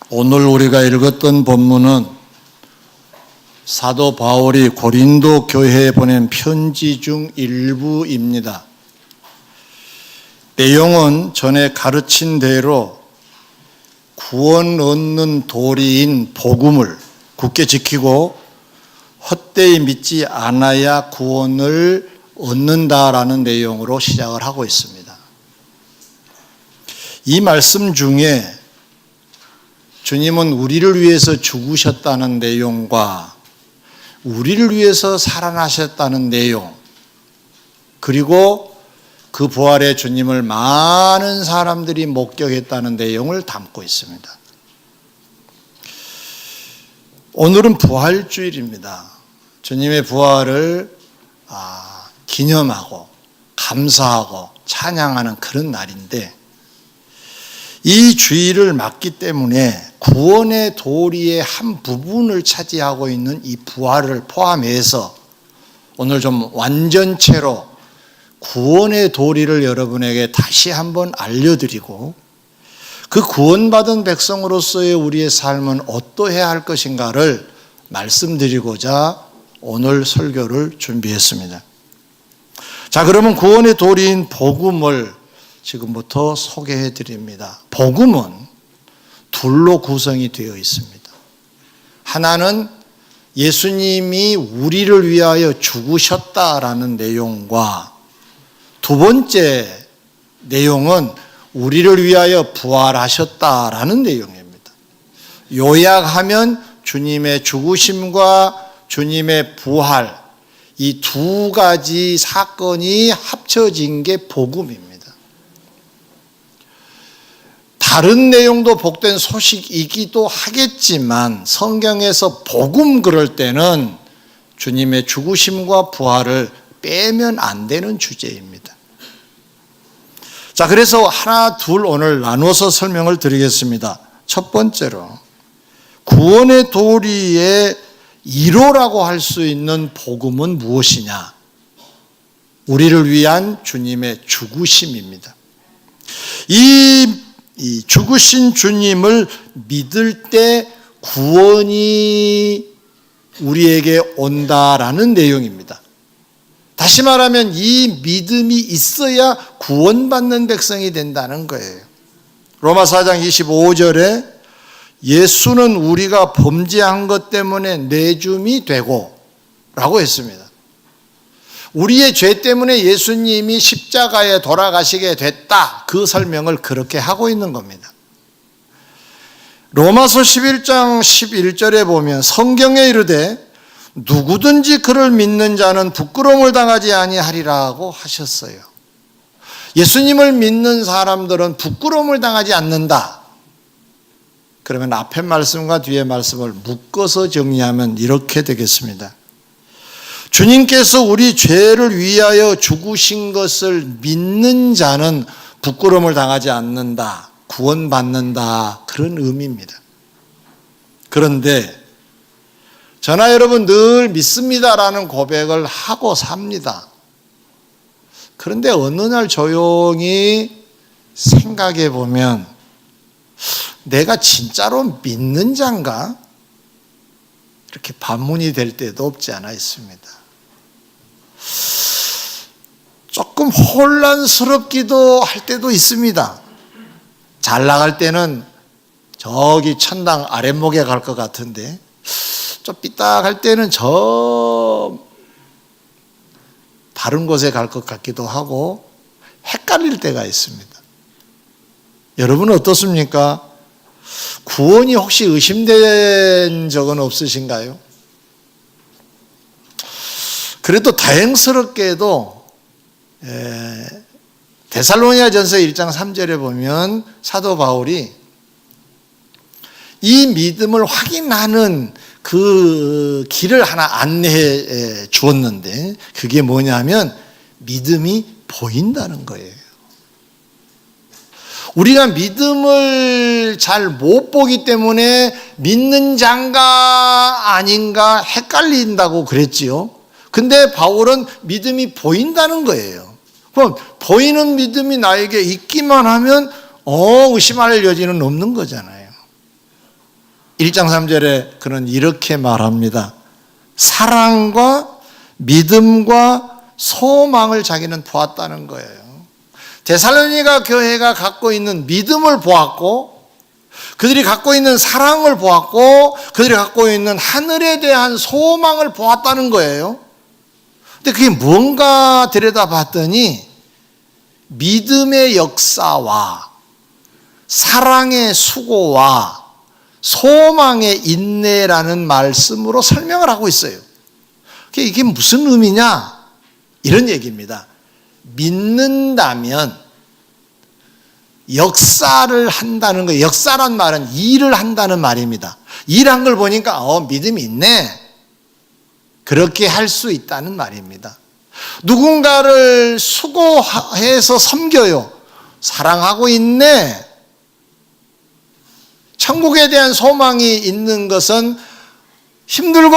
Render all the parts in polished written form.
오늘 우리가 읽었던 본문은 사도 바울이 고린도 교회에 보낸 편지 중 일부입니다. 내용은 전에 가르친 대로 구원 얻는 도리인 복음을 굳게 지키고 헛되이 믿지 않아야 구원을 얻는다라는 내용으로 시작을 하고 있습니다. 이 말씀 중에 주님은 우리를 위해서 죽으셨다는 내용과 우리를 위해서 살아나셨다는 내용, 그리고 그 부활의 주님을 많은 사람들이 목격했다는 내용을 담고 있습니다. 오늘은 부활주일입니다. 주님의 부활을 기념하고 감사하고 찬양하는 그런 날인데, 이 주일을 맞기 때문에 구원의 도리의 한 부분을 차지하고 있는 이 부활을 포함해서 오늘 좀 완전체로 구원의 도리를 여러분에게 다시 한번 알려드리고, 그 구원받은 백성으로서의 우리의 삶은 어떠해야 할 것인가를 말씀드리고자 오늘 설교를 준비했습니다. 자, 그러면 구원의 도리인 복음을 지금부터 소개해 드립니다. 복음은 둘로 구성이 되어 있습니다. 하나는 예수님이 우리를 위하여 죽으셨다라는 내용과, 두 번째 내용은 우리를 위하여 부활하셨다라는 내용입니다. 요약하면 주님의 죽으심과 주님의 부활, 이 두 가지 사건이 합쳐진 게 복음입니다. 다른 내용도 복된 소식이기도 하겠지만 성경에서 복음 그럴 때는 주님의 죽으심과 부활을 빼면 안 되는 주제입니다. 자, 그래서 하나 둘 오늘 나눠서 설명을 드리겠습니다. 첫 번째로 구원의 도리의 1호라고 할 수 있는 복음은 무엇이냐? 우리를 위한 주님의 죽으심입니다. 이 죽으신 주님을 믿을 때 구원이 우리에게 온다라는 내용입니다. 다시 말하면 이 믿음이 있어야 구원받는 백성이 된다는 거예요. 로마서 4장 25절에 예수는 우리가 범죄한 것 때문에 내줌이 되고 라고 했습니다. 우리의 죄 때문에 예수님이 십자가에 돌아가시게 됐다, 그 설명을 그렇게 하고 있는 겁니다. 로마서 11장 11절에 보면 성경에 이르되 누구든지 그를 믿는 자는 부끄러움을 당하지 아니하리라고 하셨어요. 예수님을 믿는 사람들은 부끄러움을 당하지 않는다. 그러면 앞에 말씀과 뒤에 말씀을 묶어서 정리하면 이렇게 되겠습니다. 주님께서 우리 죄를 위하여 죽으신 것을 믿는 자는 부끄러움을 당하지 않는다, 구원받는다, 그런 의미입니다. 그런데 저나 여러분 늘 믿습니다라는 고백을 하고 삽니다. 그런데 어느 날 조용히 생각해 보면 내가 진짜로 믿는 자인가? 이렇게 반문이 될 때도 없지 않아 있습니다. 조금 혼란스럽기도 할 때도 있습니다. 잘 나갈 때는 저기 천당 아랫목에 갈 것 같은데, 좀 삐딱할 때는 저 다른 곳에 갈 것 같기도 하고 헷갈릴 때가 있습니다. 여러분은 어떻습니까? 구원이 혹시 의심된 적은 없으신가요? 그래도 다행스럽게도 데살로니가전서 1장 3절에 보면 사도 바울이 이 믿음을 확인하는 그 길을 하나 안내해 주었는데, 그게 뭐냐면 믿음이 보인다는 거예요. 우리가 믿음을 잘 못 보기 때문에 믿는 자인가 아닌가 헷갈린다고 그랬지요. 근데 바울은 믿음이 보인다는 거예요. 그럼 보이는 믿음이 나에게 있기만 하면 의심할 여지는 없는 거잖아요. 1장 3절에 그는 이렇게 말합니다. 사랑과 믿음과 소망을 자기는 보았다는 거예요. 데살로니가 교회가 갖고 있는 믿음을 보았고, 그들이 갖고 있는 사랑을 보았고, 그들이 갖고 있는 하늘에 대한 소망을 보았다는 거예요. 근데 그게 뭔가 들여다봤더니 믿음의 역사와 사랑의 수고와 소망의 인내라는 말씀으로 설명을 하고 있어요. 이게 무슨 의미냐? 이런 얘기입니다. 믿는다면 역사를 한다는 거예요. 역사란 말은 일을 한다는 말입니다. 일한 걸 보니까 믿음이 있네. 그렇게 할 수 있다는 말입니다. 누군가를 수고해서 섬겨요. 사랑하고 있네. 천국에 대한 소망이 있는 것은 힘들고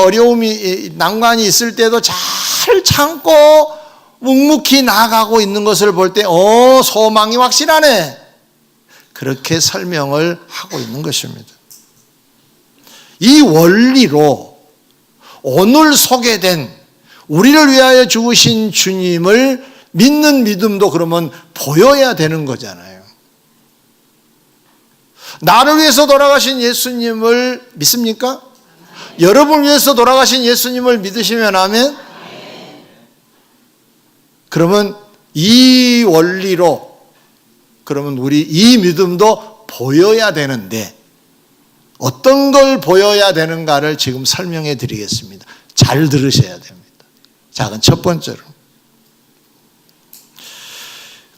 어려움이 난관이 있을 때도 잘 참고 묵묵히 나아가고 있는 것을 볼 때 소망이 확실하네. 그렇게 설명을 하고 있는 것입니다. 이 원리로 오늘 소개된 우리를 위하여 죽으신 주님을 믿는 믿음도 그러면 보여야 되는 거잖아요. 나를 위해서 돌아가신 예수님을 믿습니까? 여러분을 위해서 돌아가신 예수님을 믿으시면 아멘? 그러면 이 원리로 그러면 우리 이 믿음도 보여야 되는데 어떤 걸 보여야 되는가를 지금 설명해 드리겠습니다. 잘 들으셔야 됩니다. 자, 그럼 첫 번째로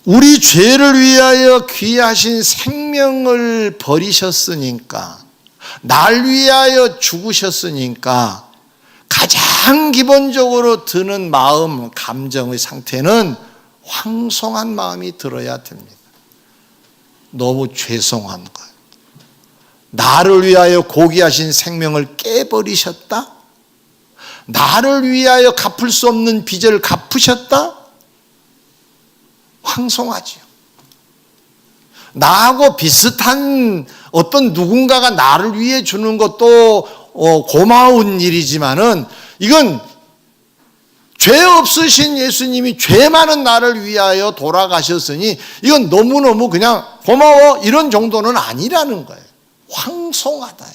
우리 죄를 위하여 귀하신 생명을 버리셨으니까, 날 위하여 죽으셨으니까 가장 기본적으로 드는 마음, 감정의 상태는 황송한 마음이 들어야 됩니다. 너무 죄송한 거예요. 나를 위하여 고귀하신 생명을 깨버리셨다? 나를 위하여 갚을 수 없는 빚을 갚으셨다? 황송하지요. 나하고 비슷한 어떤 누군가가 나를 위해 주는 것도 고마운 일이지만은 이건 죄 없으신 예수님이 죄 많은 나를 위하여 돌아가셨으니 이건 너무너무 그냥 고마워 이런 정도는 아니라는 거예요. 황송하다.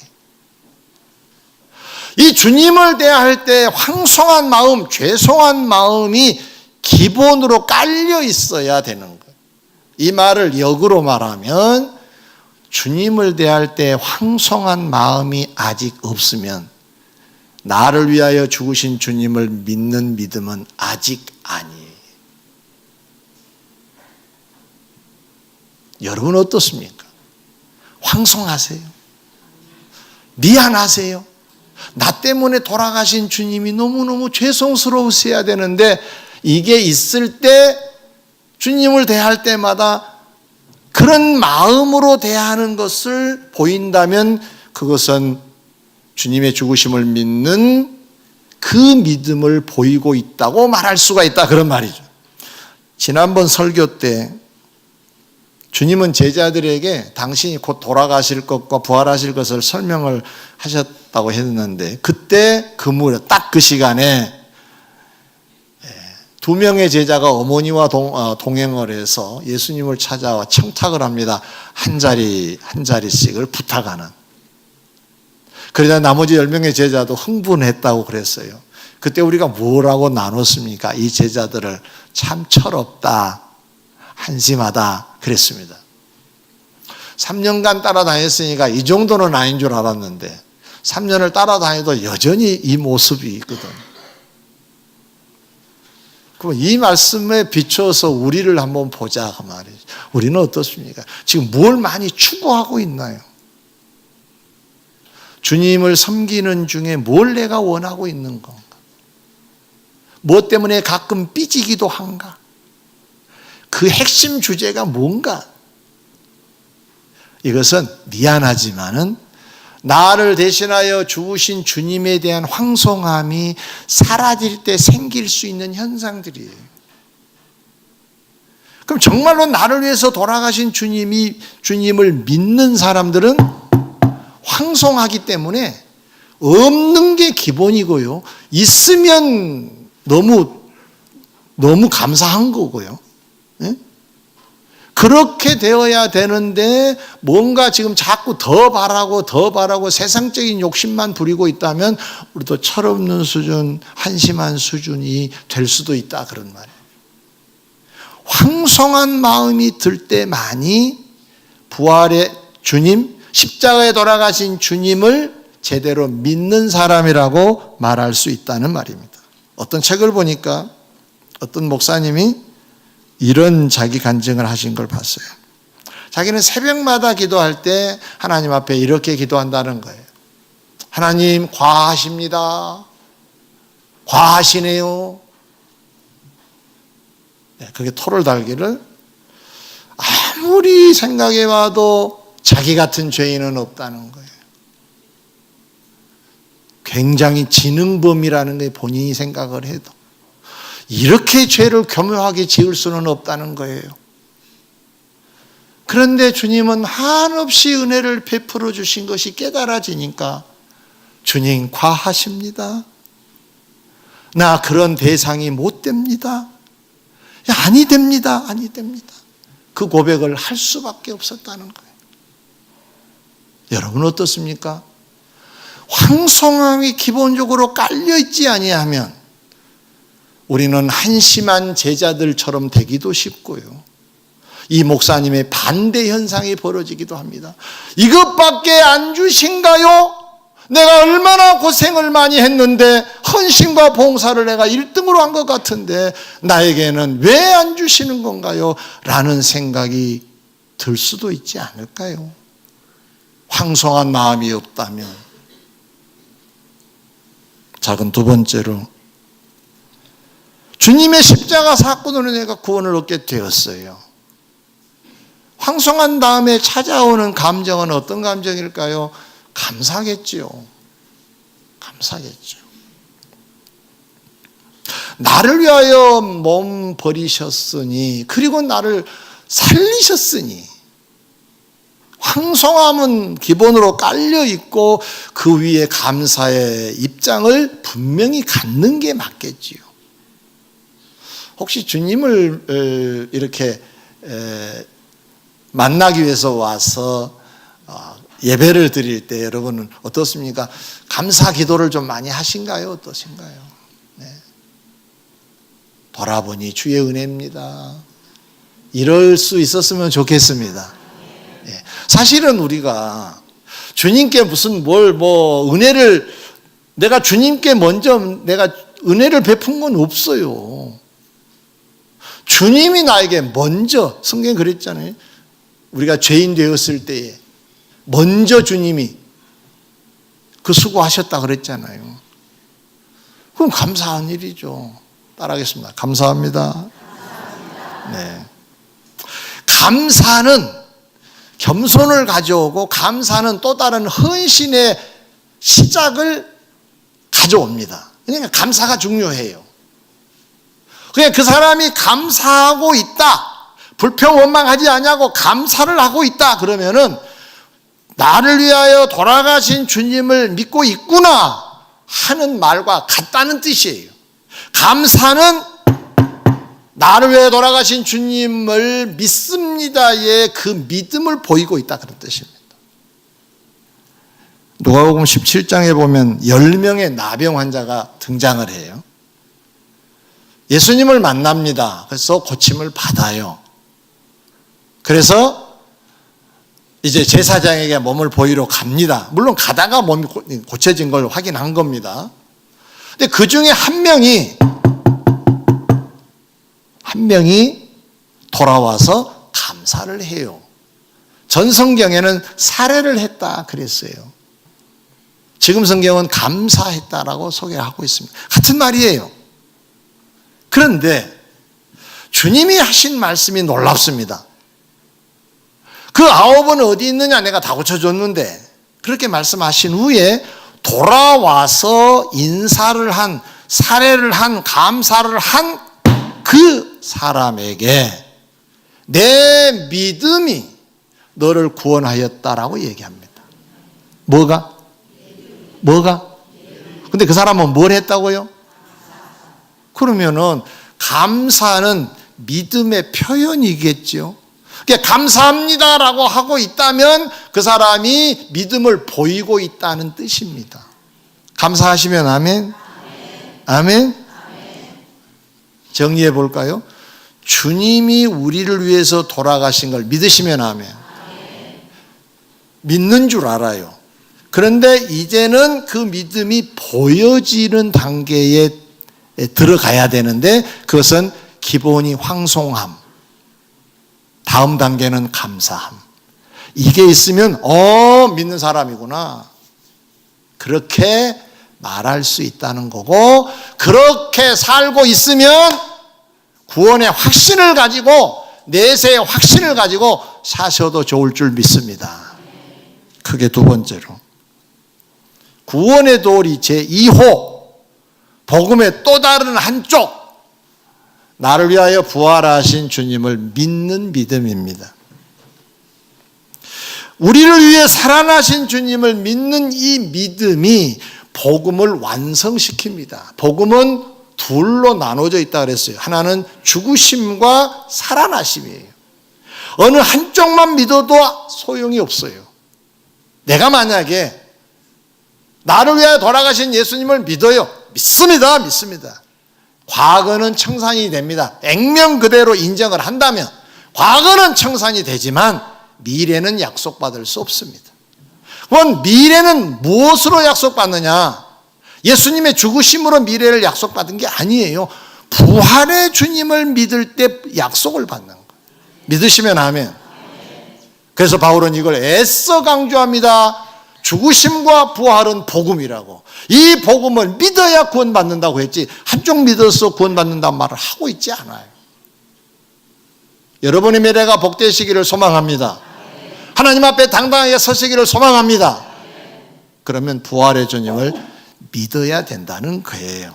이 주님을 대할 때 황송한 마음, 죄송한 마음이 기본으로 깔려 있어야 되는 거예요. 이 말을 역으로 말하면 주님을 대할 때 황송한 마음이 아직 없으면 나를 위하여 죽으신 주님을 믿는 믿음은 아직 아니에요. 여러분 어떻습니까? 황송하세요? 미안하세요? 나 때문에 돌아가신 주님이 너무너무 죄송스러우셔야 되는데 이게 있을 때 주님을 대할 때마다 그런 마음으로 대하는 것을 보인다면 그것은 주님의 죽으심을 믿는 그 믿음을 보이고 있다고 말할 수가 있다, 그런 말이죠. 지난번 설교 때 주님은 제자들에게 당신이 곧 돌아가실 것과 부활하실 것을 설명을 하셨다고 했는데 그때 그 무렵 딱 그 시간에 두 명의 제자가 어머니와 동행을 해서 예수님을 찾아와 청탁을 합니다. 한 자리씩을 부탁하는. 그러자 나머지 10명의 제자도 흥분했다고 그랬어요. 그때 우리가 뭐라고 나눴습니까? 이 제자들을 참 철없다, 한심하다 그랬습니다. 3년간 따라다녔으니까 이 정도는 아닌 줄 알았는데 3년을 따라다녀도 여전히 이 모습이 있거든. 그럼 이 말씀에 비춰서 우리를 한번 보자 그 말이죠. 우리는 어떻습니까? 지금 뭘 많이 추구하고 있나요? 주님을 섬기는 중에 뭘 내가 원하고 있는 건가? 무엇 때문에 가끔 삐지기도 한가? 그 핵심 주제가 뭔가? 이것은 미안하지만은 나를 대신하여 죽으신 주님에 대한 황송함이 사라질 때 생길 수 있는 현상들이에요. 그럼 정말로 나를 위해서 돌아가신 주님을 믿는 사람들은 황송하기 때문에 없는 게 기본이고요. 있으면 너무 감사한 거고요. 예? 그렇게 되어야 되는데 뭔가 지금 자꾸 더 바라고 세상적인 욕심만 부리고 있다면 우리도 철없는 수준, 한심한 수준이 될 수도 있다 그런 말이에요. 황송한 마음이 들 때만이 부활의 주님, 십자가에 돌아가신 주님을 제대로 믿는 사람이라고 말할 수 있다는 말입니다. 어떤 책을 보니까 어떤 목사님이 이런 자기 간증을 하신 걸 봤어요. 자기는 새벽마다 기도할 때 하나님 앞에 이렇게 기도한다는 거예요. 하나님, 과하십니다. 과하시네요. 네, 그게 토를 달기를 아무리 생각해 봐도 자기 같은 죄인은 없다는 거예요. 굉장히 지능범이라는 게 본인이 생각을 해도 이렇게 죄를 교묘하게 지을 수는 없다는 거예요. 그런데 주님은 한없이 은혜를 베풀어 주신 것이 깨달아지니까 주님 과하십니다. 나 그런 대상이 못 됩니다. 아니 됩니다. 아니 됩니다. 그 고백을 할 수밖에 없었다는 거예요. 여러분 어떻습니까? 황송함이 기본적으로 깔려있지 아니하면 우리는 한심한 제자들처럼 되기도 쉽고요. 이 목사님의 반대 현상이 벌어지기도 합니다. 이것밖에 안 주신가요? 내가 얼마나 고생을 많이 했는데 헌신과 봉사를 내가 1등으로 한 것 같은데 나에게는 왜 안 주시는 건가요? 라는 생각이 들 수도 있지 않을까요? 황송한 마음이 없다면. 작은 두 번째로 주님의 십자가 사건으로 내가 구원을 얻게 되었어요. 황송한 다음에 찾아오는 감정은 어떤 감정일까요? 감사겠지요. 감사겠죠. 나를 위하여 몸 버리셨으니 그리고 나를 살리셨으니 황송함은 기본으로 깔려 있고 그 위에 감사의 입장을 분명히 갖는 게 맞겠지요. 혹시 주님을 이렇게 만나기 위해서 와서 예배를 드릴 때 여러분은 어떻습니까? 감사 기도를 좀 많이 하신가요? 어떠신가요? 네. 돌아보니 주의 은혜입니다. 이럴 수 있었으면 좋겠습니다. 네. 사실은 우리가 주님께 무슨 은혜를 내가 주님께 먼저 내가 은혜를 베푼 건 없어요. 주님이 나에게 먼저, 성경에 그랬잖아요. 우리가 죄인 되었을 때에 먼저 주님이 그 수고하셨다 그랬잖아요. 그럼 감사한 일이죠. 따라하겠습니다. 감사합니다. 네. 감사는 겸손을 가져오고 감사는 또 다른 헌신의 시작을 가져옵니다. 그러니까 감사가 중요해요. 그냥 그 사람이 감사하고 있다. 불평 원망하지 않냐고 감사를 하고 있다. 그러면은 나를 위하여 돌아가신 주님을 믿고 있구나 하는 말과 같다는 뜻이에요. 감사는 나를 위해 돌아가신 주님을 믿습니다의 그 믿음을 보이고 있다 그런 뜻입니다. 누가복음 17장에 보면 10명의 나병 환자가 등장을 해요. 예수님을 만납니다. 그래서 고침을 받아요. 그래서 이제 제사장에게 몸을 보이러 갑니다. 물론 가다가 몸이 고쳐진 걸 확인한 겁니다. 근데 그 중에 한 명이 돌아와서 감사를 해요. 전 성경에는 살해를 했다 그랬어요. 지금 성경은 감사했다라고 소개하고 있습니다. 같은 말이에요. 그런데 주님이 하신 말씀이 놀랍습니다. 그 9은 어디 있느냐? 내가 다 고쳐줬는데 그렇게 말씀하신 후에 돌아와서 인사를 한, 살해를 한, 감사를 한 그 사람에게 내 믿음이 너를 구원하였다라고 얘기합니다. 뭐가? 근데 그 사람은 뭘 했다고요? 그러면은 감사는 믿음의 표현이겠죠. 그러니까 감사합니다라고 하고 있다면 그 사람이 믿음을 보이고 있다는 뜻입니다. 감사하시면 아멘? 아멘? 정리해 볼까요? 주님이 우리를 위해서 돌아가신 걸 믿으시면 아멘. 믿는 줄 알아요. 그런데 이제는 그 믿음이 보여지는 단계에 들어가야 되는데 그것은 기본이 황송함, 다음 단계는 감사함. 이게 있으면 믿는 사람이구나, 그렇게 말할 수 있다는 거고, 그렇게 살고 있으면 구원의 확신을 가지고, 내세의 확신을 가지고 사셔도 좋을 줄 믿습니다. 크게 두 번째로, 구원의 도리 제2호, 복음의 또 다른 한쪽, 나를 위하여 부활하신 주님을 믿는 믿음입니다. 우리를 위해 살아나신 주님을 믿는 이 믿음이 복음을 완성시킵니다. 복음은 둘로 나눠져 있다 그랬어요. 하나는 죽으심과 살아나심이에요. 어느 한쪽만 믿어도 소용이 없어요. 내가 만약에 나를 위하여 돌아가신 예수님을 믿어요. 믿습니다. 과거는 청산이 됩니다. 액면 그대로 인정을 한다면 과거는 청산이 되지만 미래는 약속받을 수 없습니다. 그럼 미래는 무엇으로 약속받느냐? 예수님의 죽으심으로 미래를 약속받은 게 아니에요. 부활의 주님을 믿을 때 약속을 받는 거예요. 믿으시면 아멘. 그래서 바울은 이걸 애써 강조합니다. 죽으심과 부활은 복음이라고. 이 복음을 믿어야 구원받는다고 했지, 한쪽 믿어서 구원받는다는 말을 하고 있지 않아요. 여러분의 미래가 복되시기를 소망합니다. 하나님 앞에 당당하게 서시기를 소망합니다. 그러면 부활의 주님을 믿어야 된다는 거예요.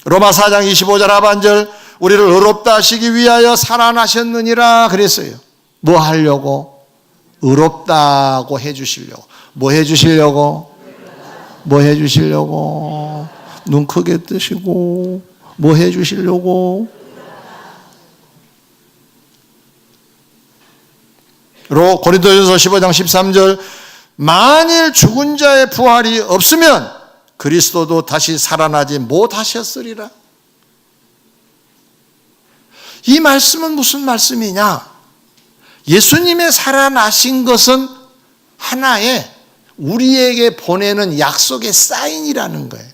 로마 4장 25절 하반절, 우리를 의롭다 하시기 위하여 살아나셨느니라 그랬어요. 뭐 하려고? 의롭다고 해주시려고. 뭐 해주시려고? 뭐 해주시려고? 눈 크게 뜨시고, 뭐 해주시려고? 고린도전서 15장 13절, 만일 죽은 자의 부활이 없으면 그리스도도 다시 살아나지 못하셨으리라. 이 말씀은 무슨 말씀이냐? 예수님의 살아나신 것은 하나의 우리에게 보내는 약속의 사인이라는 거예요.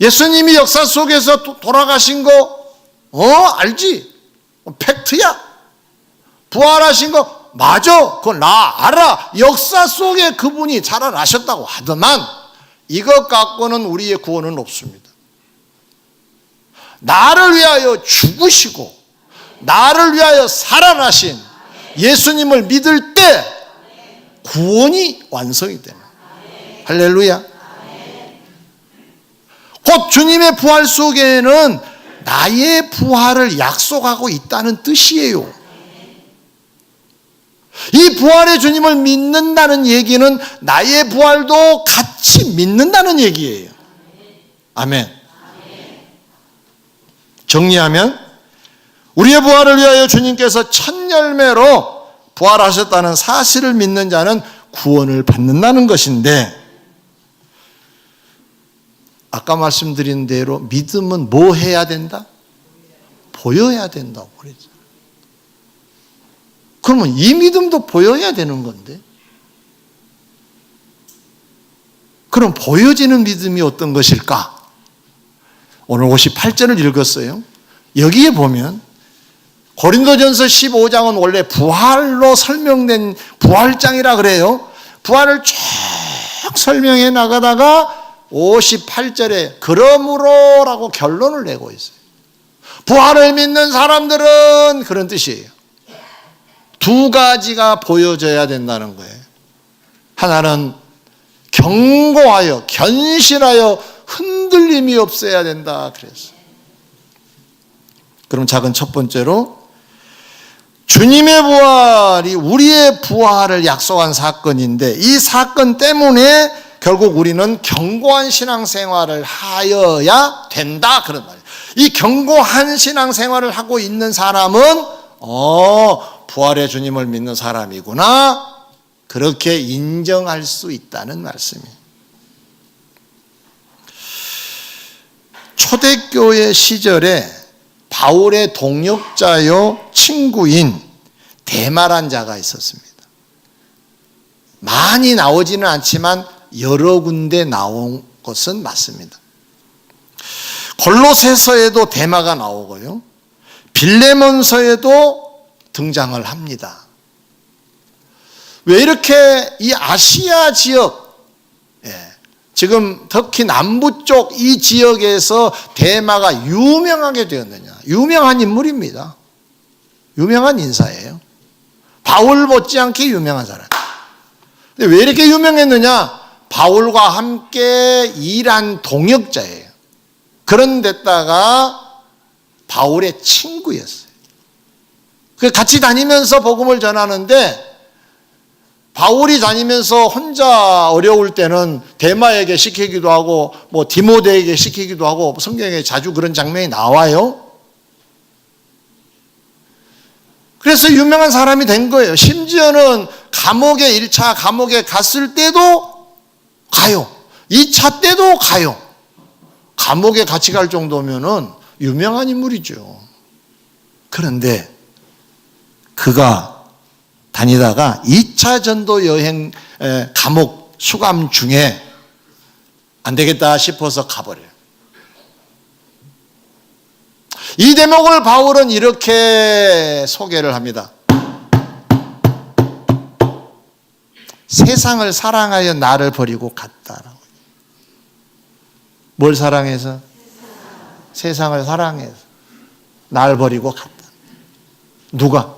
예수님이 역사 속에서 돌아가신 거 알지? 팩트야. 부활하신 거 맞아. 그건 나 알아. 역사 속에 그분이 살아나셨다고 하더만 이것 갖고는 우리의 구원은 없습니다. 나를 위하여 죽으시고 나를 위하여 살아나신 예수님을 믿을 때 구원이 완성이 되는 거예요. 할렐루야. 곧 주님의 부활 속에는 나의 부활을 약속하고 있다는 뜻이에요. 이 부활의 주님을 믿는다는 얘기는 나의 부활도 같이 믿는다는 얘기예요. 아멘. 정리하면 우리의 부활을 위하여 주님께서 첫 열매로 부활하셨다는 사실을 믿는 자는 구원을 받는다는 것인데, 아까 말씀드린 대로 믿음은 뭐 해야 된다? 보여야 된다고 그랬죠. 그러면 이 믿음도 보여야 되는 건데, 그럼 보여지는 믿음이 어떤 것일까? 오늘 58절을 읽었어요. 여기에 보면 고린도전서 15장은 원래 부활로 설명된 부활장이라 그래요. 부활을 쭉 설명해 나가다가 58절에 그러므로라고 결론을 내고 있어요. 부활을 믿는 사람들은 그런 뜻이에요. 두 가지가 보여져야 된다는 거예요. 하나는 견고하여 견실하여 흔들림이 없어야 된다 그랬어요. 그럼 작은 첫 번째로 주님의 부활이 우리의 부활을 약속한 사건인데 이 사건 때문에 결국 우리는 견고한 신앙생활을 하여야 된다 그런 말이에요. 이 견고한 신앙생활을 하고 있는 사람은 부활의 주님을 믿는 사람이구나 그렇게 인정할 수 있다는 말씀이에요. 초대교회 시절에 바울의 동역자요 친구인 데마란 자가 있었습니다. 많이 나오지는 않지만 여러 군데 나온 것은 맞습니다. 골로새서에도 데마가 나오고요. 빌레몬서에도 등장을 합니다. 왜 이렇게 이 아시아 지역, 지금 특히 남부 쪽 이 지역에서 데마가 유명하게 되었느냐? 유명한 인물입니다. 유명한 인사예요. 바울 못지않게 유명한 사람. 근데 왜 이렇게 유명했느냐? 바울과 함께 일한 동역자예요. 그런 데다가 바울의 친구였어요. 같이 다니면서 복음을 전하는데 바울이 다니면서 혼자 어려울 때는 데마에게 시키기도 하고 뭐 디모데에게 시키기도 하고 성경에 자주 그런 장면이 나와요. 그래서 유명한 사람이 된 거예요. 심지어는 감옥에 1차 감옥에 갔을 때도 가요. 2차 때도 가요. 감옥에 같이 갈 정도면은 유명한 인물이죠. 그런데 그가 다니다가 2차 전도 여행 감옥 수감 중에 안 되겠다 싶어서 가버려요. 이 대목을 바울은 이렇게 소개를 합니다. 세상을 사랑하여 나를 버리고 갔다라고. 뭘 사랑해서? 세상을 사랑해서 나를 버리고 갔다. 누가?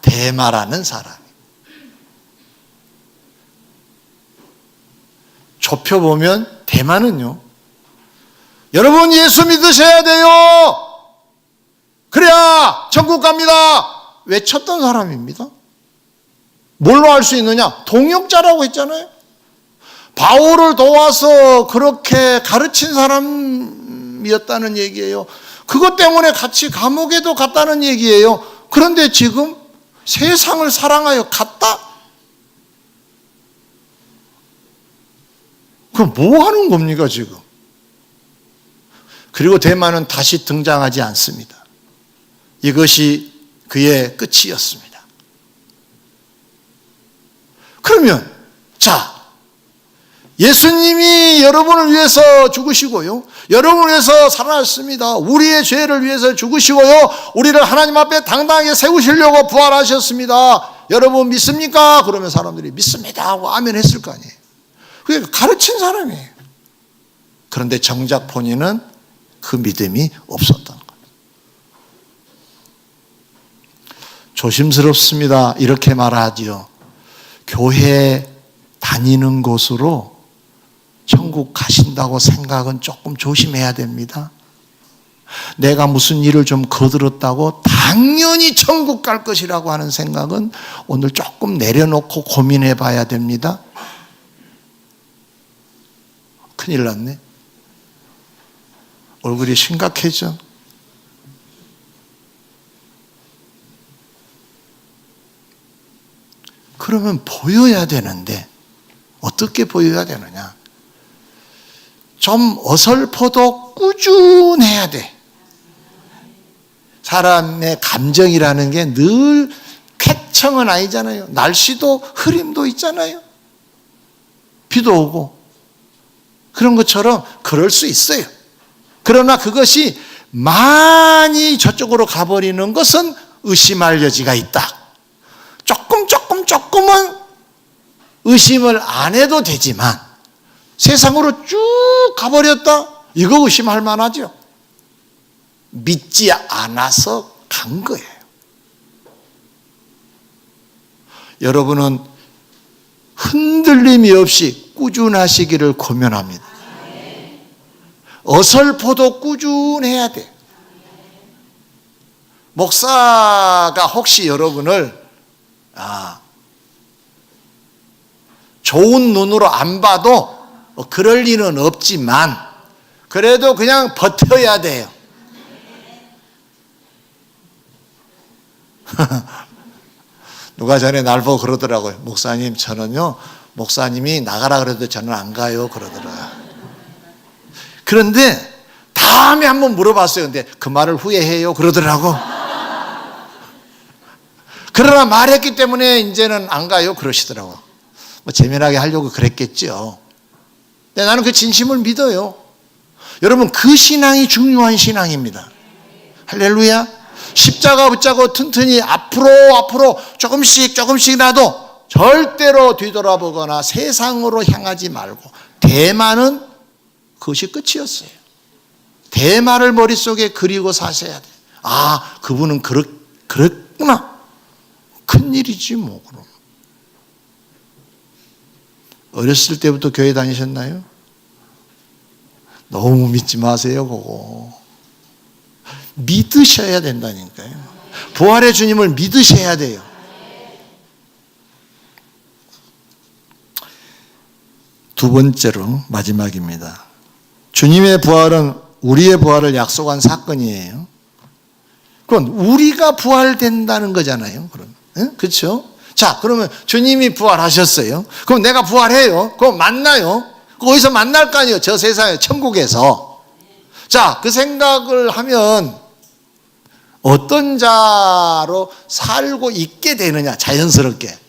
데마라는 사람. 좁혀보면 데마는요, 여러분 예수 믿으셔야 돼요. 그래야 천국 갑니다. 외쳤던 사람입니다. 뭘로 알 수 있느냐? 동역자라고 했잖아요. 바울을 도와서 그렇게 가르친 사람이었다는 얘기예요. 그것 때문에 같이 감옥에도 갔다는 얘기예요. 그런데 지금 세상을 사랑하여 갔다? 그럼 뭐 하는 겁니까 지금? 그리고 데마는 다시 등장하지 않습니다. 이것이 그의 끝이었습니다. 그러면 자, 예수님이 여러분을 위해서 죽으시고요, 여러분을 위해서 살아났습니다. 우리의 죄를 위해서 죽으시고요, 우리를 하나님 앞에 당당하게 세우시려고 부활하셨습니다. 여러분 믿습니까? 그러면 사람들이 믿습니다 하고 아멘 했을 거 아니에요. 그게 가르친 사람이에요. 그런데 정작 본인은 그 믿음이 없었던 거예요. 조심스럽습니다. 이렇게 말하지요. 교회 다니는 곳으로 천국 가신다고 생각은 조금 조심해야 됩니다. 내가 무슨 일을 좀 거들었다고 당연히 천국 갈 것이라고 하는 생각은 오늘 조금 내려놓고 고민해 봐야 됩니다. 큰일 났네. 얼굴이 심각해져. 그러면 보여야 되는데 어떻게 보여야 되느냐? 좀 어설퍼도 꾸준해야 돼. 사람의 감정이라는 게 늘 쾌청은 아니잖아요. 날씨도 흐림도 있잖아요. 비도 오고. 그런 것처럼 그럴 수 있어요. 그러나 그것이 많이 저쪽으로 가버리는 것은 의심할 여지가 있다. 조금은 의심을 안 해도 되지만 세상으로 쭉 가버렸다? 이거 의심할 만하죠. 믿지 않아서 간 거예요. 여러분은 흔들림이 없이 꾸준하시기를 권면합니다. 어설퍼도 꾸준해야 돼. 목사가 혹시 여러분을 좋은 눈으로 안 봐도 그럴 리는 없지만 그래도 그냥 버텨야 돼요. 누가 전에 날 보고 그러더라고요. 목사님, 저는요, 목사님이 나가라 그래도 저는 안 가요. 그러더라고요. 그런데 다음에 한번 물어봤어요. 근데 그 말을 후회해요. 그러더라고. 그러나 말했기 때문에 이제는 안 가요. 그러시더라고. 뭐 재미나게 하려고 그랬겠죠. 근데 나는 그 진심을 믿어요. 여러분, 그 신앙이 중요한 신앙입니다. 할렐루야. 십자가 붙잡고 튼튼히 앞으로 조금씩이라도 절대로 뒤돌아보거나 세상으로 향하지 말고 대만은 그것이 끝이었어요. 대만을 머릿속에 그리고 사셔야 돼. 그분은 그랬구나. 큰일이지 뭐. 그럼 어렸을 때부터 교회 다니셨나요? 너무 믿지 마세요. 그거 믿으셔야 된다니까요. 부활의 주님을 믿으셔야 돼요. 두 번째로 마지막입니다. 주님의 부활은 우리의 부활을 약속한 사건이에요. 그건 우리가 부활된다는 거잖아요. 그렇죠? 자, 그러면 주님이 부활하셨어요. 그럼 내가 부활해요. 그럼 만나요. 어디서 만날 거 아니에요? 저 세상에, 천국에서. 자, 그 생각을 하면 어떤 자로 살고 있게 되느냐, 자연스럽게.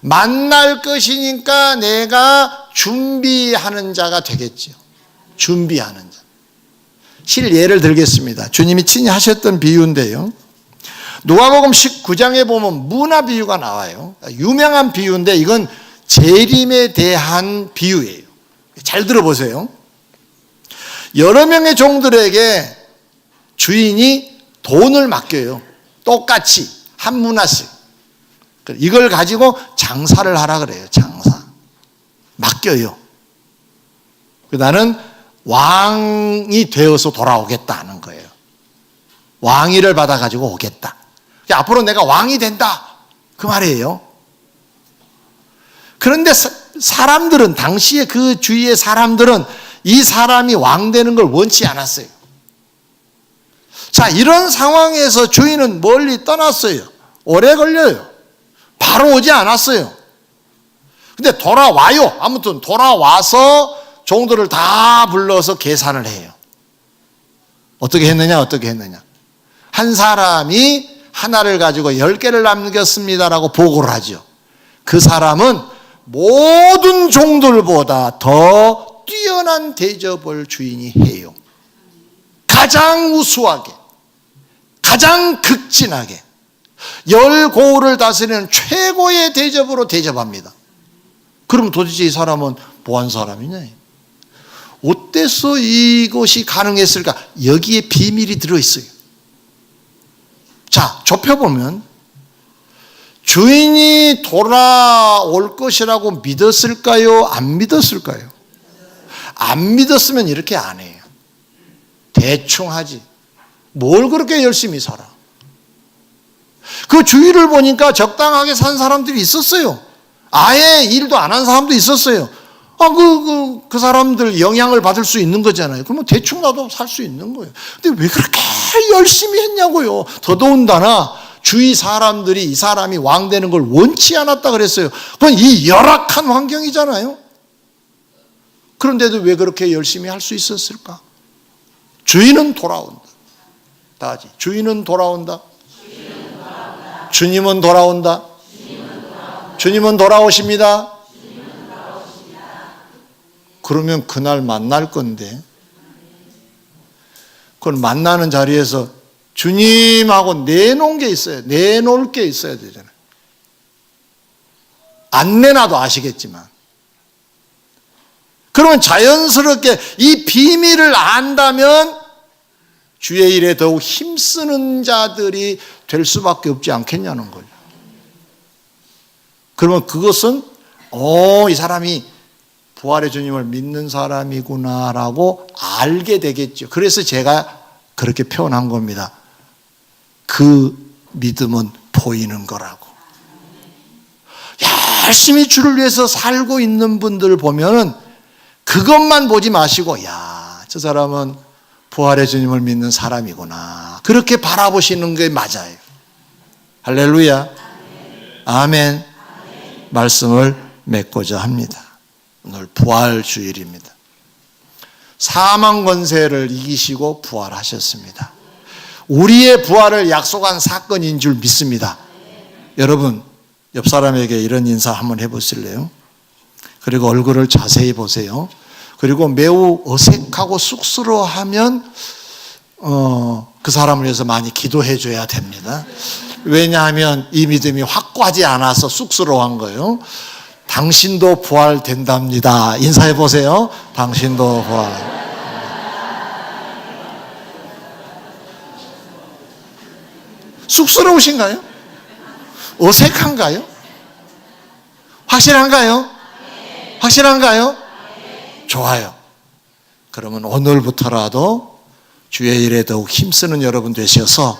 만날 것이니까 내가 준비하는 자가 되겠죠. 준비하는 자. 예를 들겠습니다. 주님이 친히 하셨던 비유인데요. 누가복음 19장에 보면 문화 비유가 나와요. 유명한 비유인데 이건 재림에 대한 비유예요. 잘 들어보세요. 여러 명의 종들에게 주인이 돈을 맡겨요. 똑같이 한 문화씩. 이걸 가지고 장사를 하라 그래요. 장사. 맡겨요. 나는 왕이 되어서 돌아오겠다 하는 거예요. 왕위를 받아가지고 오겠다. 앞으로 내가 왕이 된다. 그 말이에요. 그런데 사람들은, 당시에 그 주위의 사람들은 이 사람이 왕 되는 걸 원치 않았어요. 자, 이런 상황에서 주인은 멀리 떠났어요. 오래 걸려요. 바로 오지 않았어요. 근데 돌아와요. 아무튼 돌아와서 종들을 다 불러서 계산을 해요. 어떻게 했느냐? 한 사람이 하나를 가지고 10개를 남겼습니다라고 보고를 하죠. 그 사람은 모든 종들보다 더 뛰어난 대접을 주인이 해요. 가장 우수하게, 가장 극진하게, 10고을을 다스리는 최고의 대접으로 대접합니다. 그럼 도대체 이 사람은 뭐한 사람이냐? 어때서 이것이 가능했을까? 여기에 비밀이 들어있어요. 자, 좁혀보면 주인이 돌아올 것이라고 믿었을까요? 안 믿었을까요? 안 믿었으면 이렇게 안 해요. 대충 하지. 뭘 그렇게 열심히 살아? 그 주위를 보니까 적당하게 산 사람들이 있었어요. 아예 일도 안 한 사람도 있었어요. 그 사람들 영향을 받을 수 있는 거잖아요. 그러면 대충 나도 살 수 있는 거예요. 근데 왜 그렇게 열심히 했냐고요. 더더군다나 주위 사람들이 이 사람이 왕 되는 걸 원치 않았다 그랬어요. 그건 이 열악한 환경이잖아요. 그런데도 왜 그렇게 열심히 할 수 있었을까? 주인은 돌아온다. 다 같이. 주인은 돌아온다. 주님은 돌아온다. 주님은 돌아오십니다. 그러면 그날 만날 건데, 그걸 만나는 자리에서 주님하고 내놓은 게 있어요. 내놓을 게 있어야 되잖아요. 안 내놔도 아시겠지만. 그러면 자연스럽게 이 비밀을 안다면 주의 일에 더욱 힘쓰는 자들이 될 수밖에 없지 않겠냐는 거죠. 그러면 그것은 이 사람이 부활의 주님을 믿는 사람이구나라고 알게 되겠죠. 그래서 제가 그렇게 표현한 겁니다. 그 믿음은 보이는 거라고. 열심히 주를 위해서 살고 있는 분들 보면은 그것만 보지 마시고, 야, 저 사람은 부활의 주님을 믿는 사람이구나, 그렇게 바라보시는 게 맞아요. 할렐루야. 아멘. 말씀을 맺고자 합니다. 오늘 부활 주일입니다. 사망 권세를 이기시고 부활하셨습니다. 우리의 부활을 약속한 사건인 줄 믿습니다. 여러분, 옆 사람에게 이런 인사 한번 해보실래요? 그리고 얼굴을 자세히 보세요. 그리고 매우 어색하고 쑥스러워하면 그 사람을 위해서 많이 기도해 줘야 됩니다. 왜냐하면 이 믿음이 확고하지 않아서 쑥스러워한 거예요. 당신도 부활된답니다. 인사해 보세요. 당신도 부활. 쑥스러우신가요? 어색한가요? 확실한가요? 확실한가요? 좋아요. 그러면 오늘부터라도 주의 일에 더욱 힘쓰는 여러분 되셔서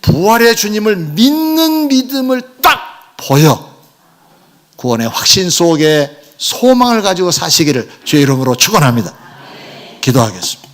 부활의 주님을 믿는 믿음을 딱 보여 구원의 확신 속에 소망을 가지고 사시기를 주의 이름으로 축원합니다. 기도하겠습니다.